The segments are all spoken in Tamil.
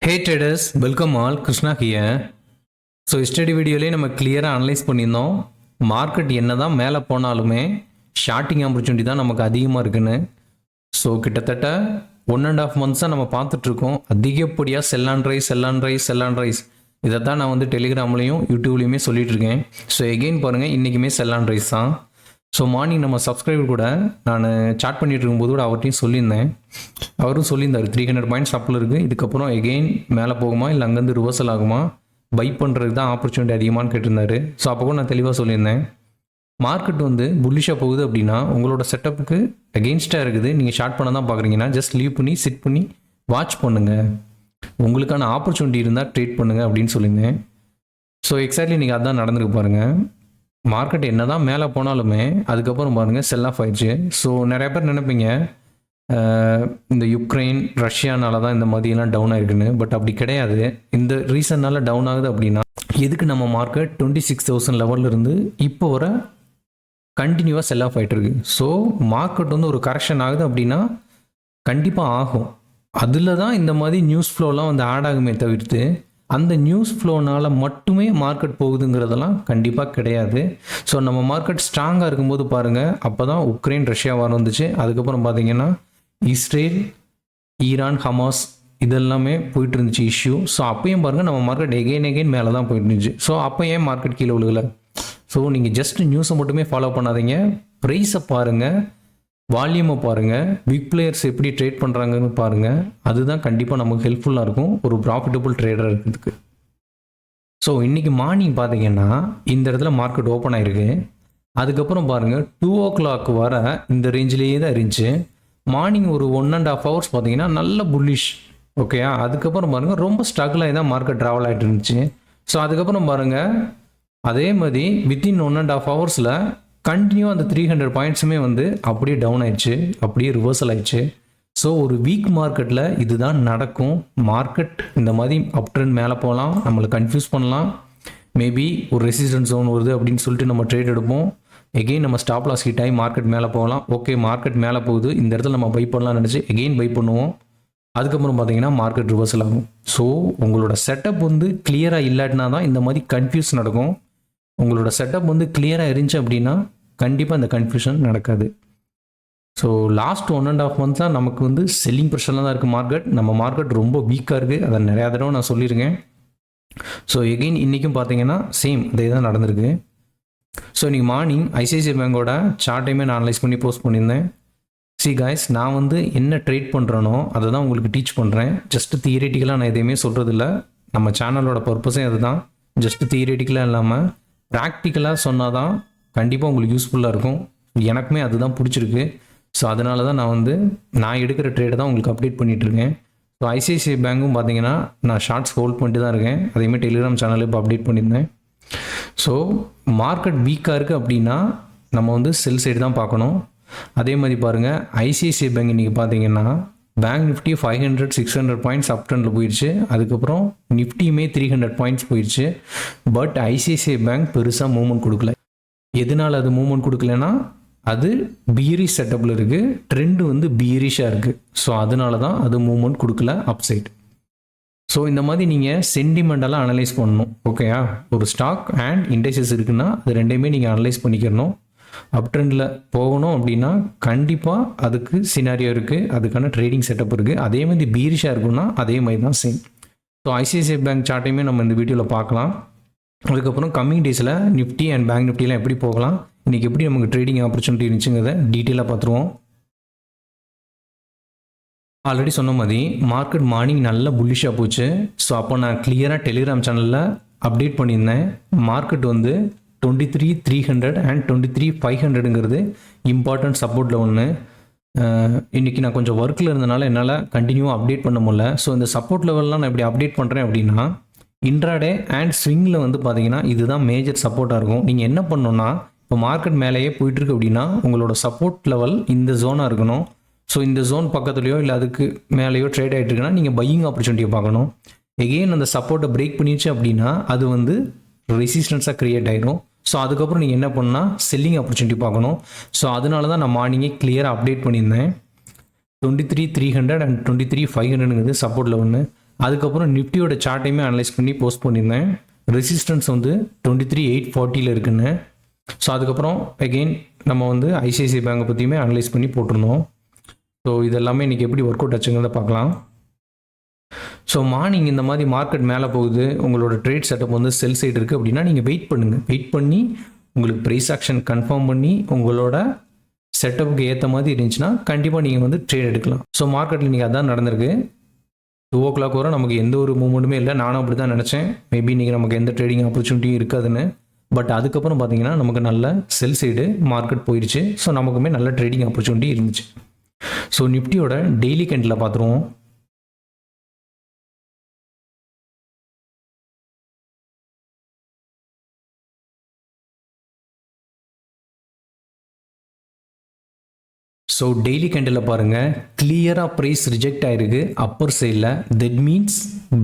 Hey traders, welcome all. Krishna here. So study வீடியோலேயே நம்ம கிளியராக அனலைஸ் பண்ணியிருந்தோம். மார்க்கெட் என்ன தான் மேலே போனாலுமே ஷார்ட்டிங் ஆப்பர்ச்சுனிட்டி தான் நமக்கு அதிகமாக இருக்குன்னு. ஸோ கிட்டத்தட்ட 1.5 months நம்ம பார்த்துட்ருக்கோம். அதிகப்படியாக செல் அண்ட் ரைஸ் இதை தான் நான் வந்து டெலிகிராம்லேயும் யூடியூப்லேயுமே சொல்லிகிட்ருக்கேன். ஸோ எகெயின் பாருங்கள், இன்றைக்குமே செல் அண்ட் ரைஸ் தான். ஸோ மார்னிங் நம்ம சப்ஸ்கிரைபர் கூட நான் சாட் பண்ணிட்டு இருக்கும்போது கூட அவர்கிட்டையும் சொல்லியிருந்தேன். அவரும் சொல்லியிருந்தார் 300 பாயிண்ட்ஸ் அப்பில் இருக்குது, இதுக்கப்புறம் எகெயின் மேலே போகுமா இல்லை அங்கேருந்து ரிவர்சல் ஆகுமா, பை பண்ணுறதுக்கு தான் ஆப்பர்ச்சுனிட்டி அதிகமானு கேட்டிருந்தாரு. ஸோ அப்போ கூட நான் தெளிவாக சொல்லியிருந்தேன், மார்க்கெட் வந்து புல்லிஷாக போகுது அப்படின்னா உங்களோட செட்டப்புக்கு அகெயின்ஸ்டாக இருக்குது, நீங்கள் ஷார்ட் பண்ண தான் பார்க்குறீங்கன்னா ஜஸ்ட் லீவ் பண்ணி சிட் பண்ணி வாட்ச் பண்ணுங்கள், உங்களுக்கான ஆப்பர்ச்சுனிட்டி இருந்தால் ட்ரேட் பண்ணுங்கள் அப்படின்னு சொல்லியிருந்தேன். ஸோ எக்ஸாக்ட்லி நீங்கள் அதான் நடந்திருக்கு பாருங்கள். மார்க்கெட் என்ன தான் மேலே போனாலுமே அதுக்கப்புறம் பாருங்கள் செல் ஆஃப் ஆயிடுச்சு. ஸோ நிறைய பேர் நினைப்பீங்க இந்த யுக்ரைன் ரஷ்யானால தான் இந்த மாதிரியெல்லாம் டவுன் ஆயிருக்குன்னு. பட் அப்படி கிடையாது. இந்த ரீசன்னால டவுன் ஆகுது அப்படின்னா எதுக்கு நம்ம மார்க்கெட் 26,000 லெவலில் இருந்து இப்போ வர கண்டினியூவாக செல் ஆஃப் ஆகிட்டு இருக்கு. ஸோ மார்க்கெட் வந்து ஒரு கரெக்ஷன் ஆகுது அப்படின்னா கண்டிப்பாக ஆகும். அதில் தான் இந்த மாதிரி நியூஸ் ஃப்ளோலாம் வந்து ஆட் ஆகுமே தவிர்த்து அந்த நியூஸ் ஃப்ளோனால் மட்டுமே மார்க்கெட் போகுதுங்கிறதெல்லாம் கண்டிப்பாக கிடையாது. ஸோ நம்ம மார்க்கெட் ஸ்ட்ராங்காக இருக்கும்போது பாருங்கள், அப்போ தான் உக்ரைன் ரஷ்யா வார் வந்துச்சு. அதுக்கப்புறம் பார்த்தீங்கன்னா இஸ்ரேல் ஈரான் ஹமாஸ் இதெல்லாமே போயிட்டு இருந்துச்சு இஷ்யூ. ஸோ அப்பயும் பாருங்கள் நம்ம மார்க்கெட் எகெயின் மேலே தான் போயிட்டு இருந்துச்சு. ஸோ அப்போ ஏன் மார்க்கெட் கீழே விழுகலை? ஸோ நீங்கள் ஜஸ்ட் நியூஸை மட்டுமே ஃபாலோ பண்ணாதீங்க, ப்ரைஸை பாருங்கள், வால்யூமை பாருங்கள், பிக் பிளேயர்ஸ் எப்படி ட்ரேட் பண்ணுறாங்கன்னு பாருங்கள். அதுதான் கண்டிப்பாக நமக்கு ஹெல்ப்ஃபுல்லாக இருக்கும் ஒரு ப்ராஃபிட்டபுள் ட்ரேடர் இருக்கிறதுக்கு. ஸோ இன்றைக்கி மார்னிங் பார்த்தீங்கன்னா இந்த இடத்துல மார்க்கெட் ஓப்பன் ஆகிருக்கு. அதுக்கப்புறம் பாருங்கள் 2 o'clock வர இந்த ரேஞ்சிலேயே தான் இருந்துச்சு. மார்னிங் ஒரு 1.5 hours பார்த்தீங்கன்னா நல்ல புல்லிஷ். ஓகேயா, அதுக்கப்புறம் பாருங்கள் ரொம்ப ஸ்ட்ரகிள் ஆகி தான் மார்க்கெட் ட்ராவல் ஆகிட்டு இருந்துச்சு. ஸோ அதுக்கப்புறம் பாருங்கள் அதே மாதிரி வித்தின் 1.5 hours கண்டினியூ அந்த 300 பாயிண்ட்ஸுமே வந்து அப்படியே டவுன் ஆயிடுச்சு, அப்படியே ரிவர்சல் ஆயிடுச்சு. ஸோ ஒரு வீக் மார்க்கெட்டில் இதுதான் நடக்கும். மார்க்கெட் இந்த மாதிரி அப் ட்ரெண்ட் மேலே போகலாம், நம்மளை கன்ஃபியூஸ் பண்ணலாம், மேபி ஒரு ரெசிஸ்டன்ஸ் ஜோன் வருது அப்படின்னு சொல்லிட்டு நம்ம ட்ரேட் எடுப்போம். எகெயின் நம்ம ஸ்டாப் லாஸ் ஹிட் ஆகி மார்க்கெட் மேலே போகலாம். ஓகே, மார்க்கெட் மேலே போகுது, இந்த இடத்துல நம்ம பை பண்ணலாம்னு நினச்சி எகெயின் பை பண்ணுவோம். அதுக்கப்புறம் பார்த்தீங்கன்னா மார்க்கெட் ரிவர்சல் ஆகும். ஸோ உங்களோட செட்டப் வந்து கிளியராக இல்லாட்டினா தான் இந்த மாதிரி கன்ஃபியூஸ் நடக்கும். உங்களோட செட்டப் வந்து கிளியராக இருந்துச்சு அப்படின்னா கண்டிப்பாக இந்த கன்ஃபியூஷன் நடக்காது. ஸோ லாஸ்ட் 1.5 months தான் நமக்கு வந்து செல்லிங் ப்ரெஷரில் தான் இருக்குது மார்க்கெட். நம்ம மார்க்கெட் ரொம்ப வீக்காக இருக்குது, அதை நிறையா தடவை நான் சொல்லியிருக்கேன். ஸோ எகெயின் இன்றைக்கும் பார்த்தீங்கன்னா சேம் இதே தான் நடந்திருக்கு. ஸோ இன்றைக்கி மார்னிங் ஐசிஐசிஐ பேங்கோட சார்ட்டையுமே நான் அனலைஸ் பண்ணி போஸ்ட் பண்ணியிருந்தேன். சி காய்ஸ், நான் வந்து என்ன ட்ரேட் பண்ணுறேனோ அதை தான் உங்களுக்கு டீச் பண்ணுறேன். ஜஸ்ட்டு தியரிட்டிக்கலாக நான் எதையுமே சொல்கிறதில்ல. நம்ம சேனலோட பர்பஸே அதுதான். ஜஸ்ட்டு தியரிட்டிக்கலாக இல்லாமல் ப்ராக்டிக்கலாக சொன்னால் தான் கண்டிப்பாக உங்களுக்கு யூஸ்ஃபுல்லாக இருக்கும். எனக்குமே அதுதான் பிடிச்சிருக்கு. ஸோ அதனால தான் நான் எடுக்கிற ட்ரேடை தான் உங்களுக்கு அப்டேட் பண்ணிகிட்ருக்கேன். ஸோ ஐசிஐசிஐ பேங்க்கும் பார்த்தீங்கன்னா நான் ஷார்ட்ஸ் ஹோல்ட் பண்ணிட்டு தான் இருக்கேன். அதேமாதிரி டெலிகிராம் சேனலில் இப்போ அப்டேட் பண்ணியிருந்தேன். ஸோ மார்க்கெட் வீக்காக இருக்குது அப்படின்னா நம்ம வந்து செல் சைடு தான் பார்க்கணும். அதே மாதிரி பாருங்கள், ஐசிஐசிஐ பேங்க் இன்றைக்கி பார்த்தீங்கன்னா பேங்க் நிஃப்டி 500-600 பாயிண்ட்ஸ் அப் ட்ரெண்டில் போயிடுச்சு. அதுக்கப்புறம் நிஃப்டியுமே 300 பாயிண்ட்ஸ் போயிடுச்சு. பட் ஐசிஐசிஐ பேங்க் பெருசாக மூவ்மெண்ட் கொடுக்கல. எதனால் அது மூவ்மெண்ட் கொடுக்கலன்னா அது பியரிஷ் செட்டப்பில் இருக்குது, ட்ரெண்டு வந்து பியரிஷாக இருக்குது. ஸோ அதனால தான் அது மூவ்மெண்ட் கொடுக்கல அப் சைட். ஸோ இந்த மாதிரி நீங்கள் சென்டிமெண்டெல்லாம் அனலைஸ் பண்ணணும். ஓகேயா, ஒரு ஸ்டாக் அண்ட் இண்டெக்ஸஸ் இருக்குன்னா அது ரெண்டையுமே நீங்கள் அனலைஸ் பண்ணிக்கிறணும். அப் ட்ரெண்டில் போகணும் அப்படின்னா கண்டிப்பாக அதுக்கு சினாரியோ இருக்குது, அதுக்கான ட்ரேடிங் செட்டப் இருக்குது. அதே மாதிரி பியரிஷாக இருக்குன்னா அதே மாதிரி தான் சேம். ஸோ ஐசிஐசிஐ பேங்க் சார்ட்டையுமே நம்ம இந்த வீடியோவில் பார்க்கலாம். அதுக்கப்புறம் கம்மிங் டேஸில் நிஃப்டி அண்ட் பேங்க் நிஃப்டிலாம் எப்படி போகலாம், இன்றைக்கி எப்படி நமக்கு ட்ரேடிங் ஆப்பர்ச்சுனிட்டி இருந்துச்சுங்கிறத டீட்டெயிலாக பார்த்துருவோம். ஆல்ரெடி சொன்ன மாதிரி மார்க்கெட் மார்னிங் நல்ல புல்லிஷாக போச்சு. ஸோ அப்போ நான் கிளியராக டெலிகிராம் சேனலில் அப்டேட் பண்ணியிருந்தேன். மார்க்கெட் வந்து 23,300 அண்ட் 23,500ங்கிறது இம்பார்ட்டன்ட் சப்போர்ட்டில் ஒன்று. இன்றைக்கி நான் கொஞ்சம் ஒர்க்கில் இருந்தனால என்னால் கண்டினியூவாக அப்டேட் பண்ண முடியல. ஸோ இந்த சப்போர்ட் லெவல்லாம் நான் எப்படி அப்டேட் பண்ணுறேன் அப்படின்னா இன்ட்ராடே அண்ட் ஸ்விங்கில் வந்து பார்த்தீங்கன்னா இதுதான் மேஜர் சப்போர்ட்டாக இருக்கும். நீங்கள் என்ன பண்ணணுன்னா, இப்போ மார்க்கெட் மேலேயே போயிட்டுருக்கு அப்படின்னா உங்களோட சப்போர்ட் லெவல் இந்த ஜோனாக இருக்கணும். ஸோ இந்த ஜோன் பக்கத்துலையோ இல்லை அதுக்கு மேலேயோ ட்ரேட் ஆகிட்டு இருக்குன்னா நீங்கள் பையிங் ஆப்பர்ச்சுனிட்டியை பார்க்கணும். எகெயின் அந்த சப்போர்ட்டை பிரேக் பண்ணிடுச்சு அப்படின்னா அது வந்து ரெசிஸ்டன்ஸாக க்ரியேட் ஆகிடும். ஸோ அதுக்கப்புறம் நீங்கள் என்ன பண்ணால் செல்லிங் ஆப்பர்ச்சுனிட்டி பார்க்கணும். ஸோ அதனால தான் நான் மார்னிங்கே கிளியராக அப்டேட் பண்ணியிருந்தேன். 23,300 அண்ட் 23,500ங்கிறது சப்போர்ட்டில் ஒன்று. அதுக்கப்புறம் நிஃப்டியோட சார்ட்டையுமே அனலைஸ் பண்ணி போஸ்ட் பண்ணியிருந்தேன். ரெசிஸ்டன்ஸ் வந்து 23,840 இருக்குன்னு. ஸோ அதுக்கப்புறம் அகெயின் நம்ம வந்து ஐசிஐசிஐ பேங்கை பற்றியுமே அனலைஸ் பண்ணி போட்டிருந்தோம். ஸோ இதெல்லாமே இன்றைக்கி எப்படி ஒர்க் அவுட் ஆச்சுங்கிறத பார்க்கலாம். ஸோ மார்னிங் இந்த மாதிரி மார்க்கெட் மேலே போகுது, உங்களோட ட்ரேட் செட்டப் வந்து செல் சைடு இருக்குது அப்படின்னா நீங்கள் வெயிட் பண்ணுங்கள். வெயிட் பண்ணி உங்களுக்கு ப்ரைஸ் ஆக்ஷன் கன்ஃபார்ம் பண்ணி உங்களோட செட்டப்புக்கு ஏற்ற மாதிரி இருந்துச்சுன்னா கண்டிப்பாக நீங்கள் வந்து ட்ரேட் எடுக்கலாம். ஸோ மார்க்கெட்டில் நீங்கள் அதான் நடந்திருக்கு. 2 o'clock வரை நமக்கு எந்த ஒரு மூவ்மெண்ட்டுமே இல்லை. நானும் அப்படி தான் நினச்சேன், மேபி நீங்கள் நமக்கு எந்த ட்ரேடிங் ஆப்பர்ச்சுனிட்டியும் இருக்காதுன்னு. பட் அதுக்கப்புறம் பார்த்தீங்கன்னா நமக்கு நல்ல செல் சைடு மார்க்கெட் போயிடுச்சு. ஸோ நமக்குமே நல்ல ட்ரேடிங் ஆப்பர்ச்சுனிட்டி இருந்துச்சு. ஸோ நிஃப்டியோட டெய்லி கேண்டில் பார்த்துருவோம். ஸோ டெய்லி கேண்டில் பாருங்கள், கிளியராக ப்ரைஸ் ரிஜெக்ட் ஆகிருக்கு அப்பர் சைடில். தட் மீன்ஸ்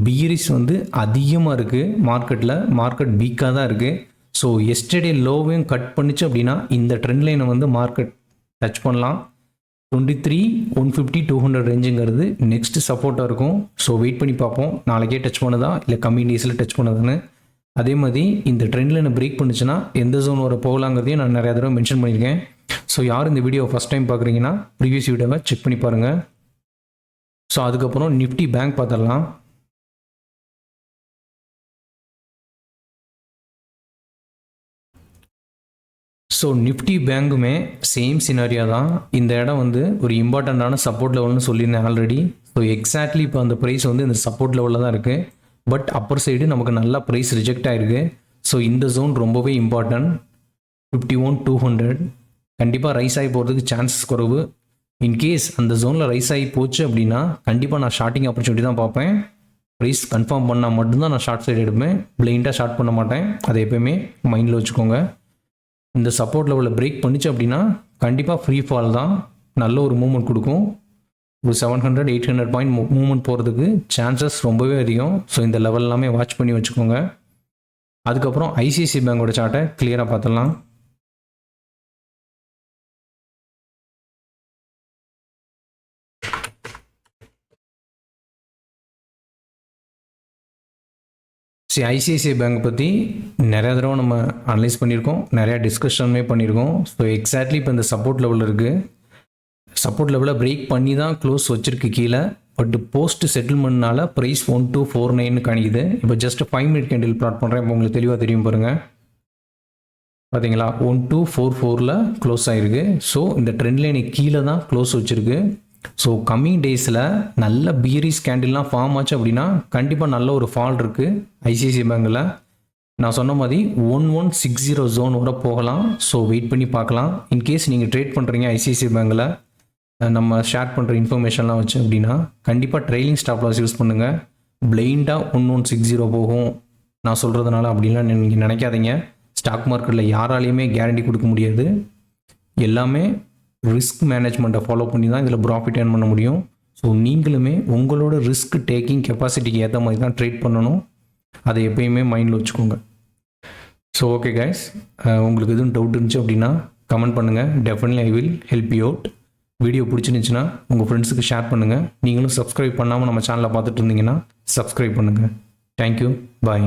பீரிஸ் வந்து அதிகமாக இருக்குது மார்க்கெட்டில். மார்க்கெட் வீக்காக தான் இருக்குது. ஸோ எஸ்டர்டே லோவையும் கட் பண்ணிச்சு அப்படின்னா இந்த ட்ரெண்ட் லைனை வந்து மார்க்கெட் டச் பண்ணலாம். 23,150 200 ரேஞ்சுங்கிறது நெக்ஸ்ட் சப்போர்ட்டாக இருக்கும். ஸோ வெயிட் பண்ணி பார்ப்போம், நாளைக்கே டச் பண்ணுதா இல்லை கம்மி டேஸில் டச் பண்ணுதான்னு. அதே மாதிரி இந்த ட்ரெண்ட் லைனை பிரேக் பண்ணுச்சுன்னா எந்த ஜோன் வர போகலாங்கிறதையும் நான் நிறையா தடவை மென்ஷன் பண்ணியிருக்கேன். ஸோ யார் இந்த வீடியோ ஃபஸ்ட் டைம் பார்க்குறீங்கன்னா ப்ரீவியஸ் வீடியோவை செக் பண்ணி பாருங்கள். ஸோ அதுக்கப்புறம் நிஃப்டி பேங்க் பார்த்துடலாம். ஸோ நிஃப்டி பேங்குமே சேம் சினாரியா தான். இந்த இடம் வந்து ஒரு இம்பார்ட்டண்ட்டான சப்போர்ட் லெவல்னு சொல்லியிருந்தேன் ஆல்ரெடி. ஸோ எக்ஸாக்ட்லி இப்போ அந்த ப்ரைஸ் வந்து இந்த சப்போர்ட் லெவலில் தான் இருக்குது. பட் அப்பர் சைடு நமக்கு நல்லா ப்ரைஸ் ரிஜெக்ட் ஆகிருக்கு. ஸோ இந்த ஜோன் ரொம்பவே இம்பார்ட்டன்ட். 51,200 கண்டிப்பாக ரைஸ் ஆகி போகிறதுக்கு சான்சஸ் குறைவு. இன்கேஸ் அந்த ஜோனில் ரைஸ் ஆகி போச்சு அப்படின்னா கண்டிப்பாக நான் ஷார்ட்டிங் ஆப்பர்ச்சுனிட்டி தான் பார்ப்பேன். ப்ரைஸ் கன்ஃபார்ம் பண்ணால் மட்டும்தான் நான் ஷார்ட் சைடு எடுப்பேன். பிளைண்டாக ஷார்ட் பண்ண மாட்டேன். அதை எப்போயுமே மைண்டில் வச்சுக்கோங்க. இந்த சப்போர்ட் லெவலில் பிரேக் பண்ணிச்சு அப்படின்னா கண்டிப்பாக ஃப்ரீ ஃபால் தான், நல்ல ஒரு மூவ்மெண்ட் கொடுக்கும். ஒரு 700-800 பாயிண்ட் மூவ்மெண்ட் போகிறதுக்கு சான்சஸ் ரொம்பவே அதிகம். ஸோ இந்த லெவல் எல்லாமே வாட்ச் பண்ணி வச்சுக்கோங்க. அதுக்கப்புறம் ஐசிஐசிஐ பேங்கோட சார்ட்டை கிளியராக பார்த்துடலாம். சரி, ஐசிஐசிஐ பேங்க் பற்றி நிறையா தடவை நம்ம அனலைஸ் பண்ணியிருக்கோம், நிறையா டிஸ்கஷனுமே பண்ணியிருக்கோம். ஸோ எக்ஸாக்ட்லி இப்போ இந்த சப்போர்ட் லெவலில் இருக்குது. சப்போர்ட் லெவலில் பிரேக் பண்ணி தான் க்ளோஸ் வச்சிருக்கு கீழே. பட் போஸ்ட் செட்டில்மெண்ட்னால ப்ரைஸ் 1249 காணிக்குது. இப்போ ஜஸ்ட் 5 minute கேண்டில் ப்ளாட் பண்ணுறேன். இப்போ உங்களுக்கு தெளிவாக தெரியும் பாருங்கள். பார்த்தீங்களா, 1244 க்ளோஸ் ஆகிருக்கு. ஸோ இந்த ட்ரெண்ட் லைனை கீழே தான் க்ளோஸ் வச்சுருக்கு. ஸோ கம்மிங் டேஸில் நல்ல பீரிஸ் கேண்டில்லாம் ஃபார்ம் ஆச்சு அப்படின்னா கண்டிப்பாக நல்ல ஒரு ஃபால் இருக்குது ஐசிஐசிஐ பேங்கில். நான் சொன்ன மாதிரி 1160 ஜோன் வர போகலாம். ஸோ வெயிட் பண்ணி பார்க்கலாம். இன்கேஸ் நீங்கள் ட்ரேட் பண்ணுறீங்க ஐசிஐசிஐ பேங்கில் நம்ம ஷேர் பண்ணுற இன்ஃபர்மேஷன்லாம் வச்சு அப்படின்னா கண்டிப்பாக ட்ரெயிலிங் ஸ்டாப் லாஸ் யூஸ் பண்ணுங்கள். பிளைண்டாக 1160 போகும் நான் சொல்கிறதுனால அப்படின்லாம் நீங்கள் நினைக்காதீங்க. ஸ்டாக் மார்க்கெட்டில் யாராலையுமே கேரண்டி கொடுக்க முடியாது. எல்லாமே ரிஸ்க் மேனேஜ்மெண்ட்டை ஃபாலோ பண்ணி தான் இதில் ப்ராஃபிட் ஏர்ன் பண்ண முடியும். ஸோ நீங்களுமே உங்களோட ரிஸ்க் டேக்கிங் கெப்பாசிட்டிக்கு ஏற்ற மாதிரி தான் ட்ரேட் பண்ணணும். அதை எப்பயுமே மைண்டில் வச்சுக்கோங்க. ஸோ ஓகே கைஸ், உங்களுக்கு எதுவும் டவுட் இருந்துச்சு அப்படின்னா கமெண்ட் பண்ணுங்கள். Definitely I will help you out. Video பிடிச்சிருந்துச்சுன்னா உங்கள் ஃப்ரெண்ட்ஸுக்கு ஷேர் பண்ணுங்கள். நீங்களும் சப்ஸ்கிரைப் பண்ணாமல் நம்ம சேனலை பார்த்துட்டு இருந்தீங்கன்னா சப்ஸ்கிரைப் பண்ணுங்கள். தேங்க்யூ, பாய்.